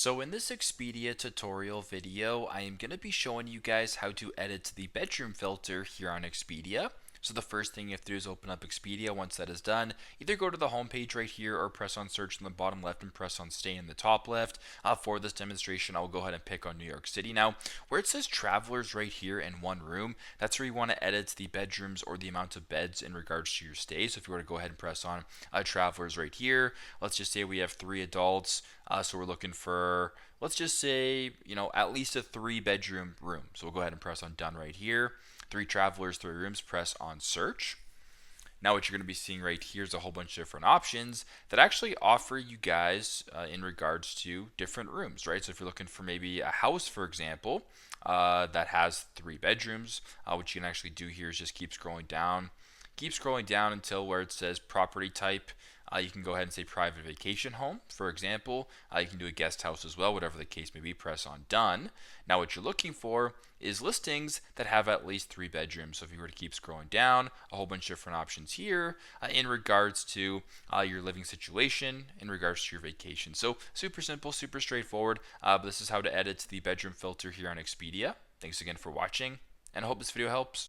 So in this Expedia tutorial video, I am going to be showing you guys how to edit the bedroom filter here on Expedia. So the first thing you have to do is open up Expedia. Once that is done, either go to the home page right here or press on search in the bottom left and press on stay in the top left. For this demonstration, I will go ahead and pick on New York City. Now, where it says travelers right here in one room, that's where you want to edit the bedrooms or the amount of beds in regards to your stay. So if you were to go ahead and press on travelers right here, let's just say we have 3 adults. So we're looking for, let's just say, at least a 3 bedroom room. So we'll go ahead and press on done right here. 3 travelers, 3 rooms, press on search. Now what you're going to be seeing right here is a whole bunch of different options that actually offer you guys in regards to different rooms, right? So if you're looking for maybe a house, for example, that has 3 bedrooms, what you can actually do here is just keep scrolling down. Keep scrolling down until where it says property type. You can go ahead and say private vacation home, for example. You can do a guest house as well, whatever the case may be. Press on done. Now what you're looking for is listings that have at least 3 bedrooms. So if you were to keep scrolling down, a whole bunch of different options here in regards to your living situation, in regards to your vacation. So super simple, super straightforward. But this is how to edit the bedroom filter here on Expedia. Thanks again for watching, and I hope this video helps.